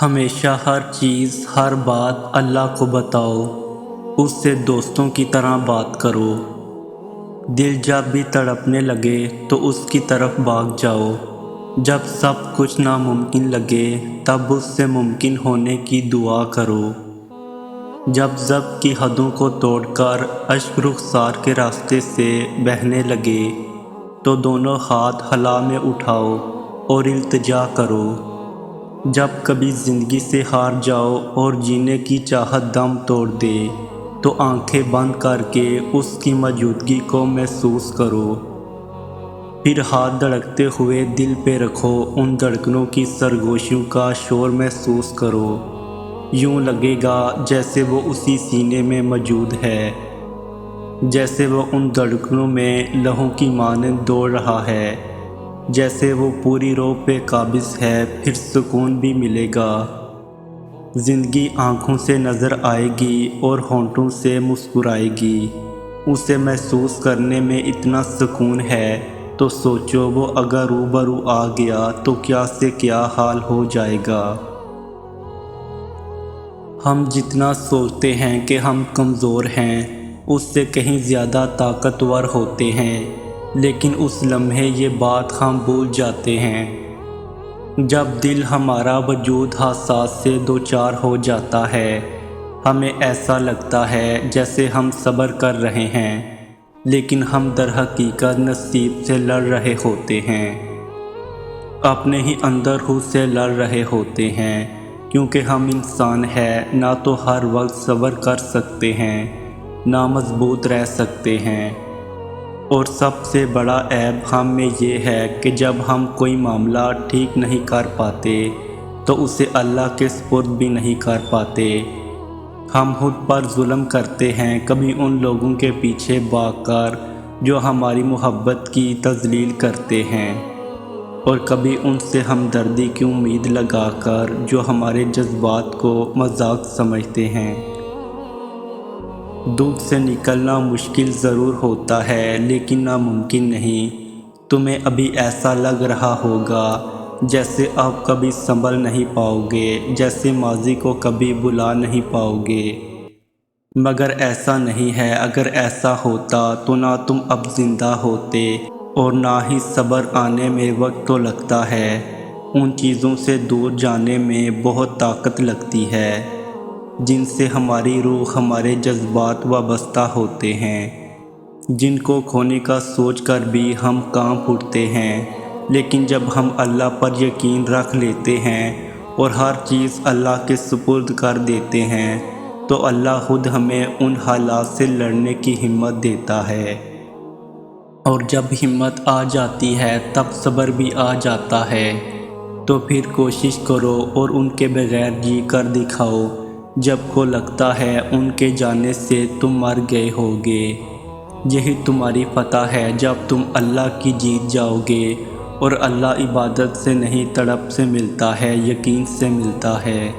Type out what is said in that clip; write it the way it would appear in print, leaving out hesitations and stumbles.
ہمیشہ ہر چیز ہر بات اللہ کو بتاؤ، اس سے دوستوں کی طرح بات کرو۔ دل جب بھی تڑپنے لگے تو اس کی طرف بھاگ جاؤ۔ جب سب کچھ ناممکن لگے تب اس سے ممکن ہونے کی دعا کرو۔ جب ضبط کی حدوں کو توڑ کر اشک رخسار کے راستے سے بہنے لگے تو دونوں ہاتھ ہلا میں اٹھاؤ اور التجا کرو۔ جب کبھی زندگی سے ہار جاؤ اور جینے کی چاہت دم توڑ دے تو آنکھیں بند کر کے اس کی موجودگی کو محسوس کرو۔ پھر ہاتھ دھڑکتے ہوئے دل پہ رکھو، ان دھڑکنوں کی سرگوشیوں کا شور محسوس کرو۔ یوں لگے گا جیسے وہ اسی سینے میں موجود ہے، جیسے وہ ان دھڑکنوں میں لہو کی مانند دوڑ رہا ہے، جیسے وہ پوری روح پہ قابض ہے۔ پھر سکون بھی ملے گا۔ زندگی آنکھوں سے نظر آئے گی اور ہونٹوں سے مسکرائے گی۔ اسے محسوس کرنے میں اتنا سکون ہے تو سوچو وہ اگر روبرو آ گیا تو کیا سے کیا حال ہو جائے گا۔ ہم جتنا سوچتے ہیں کہ ہم کمزور ہیں اس سے کہیں زیادہ طاقتور ہوتے ہیں، لیکن اس لمحے یہ بات ہم بھول جاتے ہیں۔ جب دل ہمارا وجود حادثات سے دوچار ہو جاتا ہے، ہمیں ایسا لگتا ہے جیسے ہم صبر کر رہے ہیں، لیکن ہم در حقیقت نصیب سے لڑ رہے ہوتے ہیں، اپنے ہی اندر خود سے لڑ رہے ہوتے ہیں، کیونکہ ہم انسان ہیں، نہ تو ہر وقت صبر کر سکتے ہیں، نہ مضبوط رہ سکتے ہیں۔ اور سب سے بڑا عیب ہم میں یہ ہے کہ جب ہم کوئی معاملہ ٹھیک نہیں کر پاتے تو اسے اللہ کے سپرد بھی نہیں کر پاتے۔ ہم خود پر ظلم کرتے ہیں، کبھی ان لوگوں کے پیچھے بھاگ کر جو ہماری محبت کی تذلیل کرتے ہیں، اور کبھی ان سے ہمدردی کی امید لگا کر جو ہمارے جذبات کو مذاق سمجھتے ہیں۔ دکھ سے نکلنا مشکل ضرور ہوتا ہے لیکن ناممکن نہیں۔ تمہیں ابھی ایسا لگ رہا ہوگا جیسے اب کبھی سنبھل نہیں پاؤ گے، جیسے ماضی کو کبھی بھلا نہیں پاؤ گے، مگر ایسا نہیں ہے۔ اگر ایسا ہوتا تو نہ تم اب زندہ ہوتے اور نہ ہی صبر آنے میں وقت تو لگتا ہے۔ ان چیزوں سے دور جانے میں بہت طاقت لگتی ہے جن سے ہماری روح، ہمارے جذبات وابستہ ہوتے ہیں، جن کو کھونے کا سوچ کر بھی ہم کانپ اٹھتے ہیں۔ لیکن جب ہم اللہ پر یقین رکھ لیتے ہیں اور ہر چیز اللہ کے سپرد کر دیتے ہیں تو اللہ خود ہمیں ان حالات سے لڑنے کی ہمت دیتا ہے۔ اور جب ہمت آ جاتی ہے تب صبر بھی آ جاتا ہے۔ تو پھر کوشش کرو اور ان کے بغیر جی کر دکھاؤ جب کو لگتا ہے ان کے جانے سے تم مر گئے ہوگے۔ یہی تمہاری فتح ہے جب تم اللہ کی جیت جاؤ گے، اور اللہ عبادت سے نہیں طلب سے ملتا ہے، یقین سے ملتا ہے۔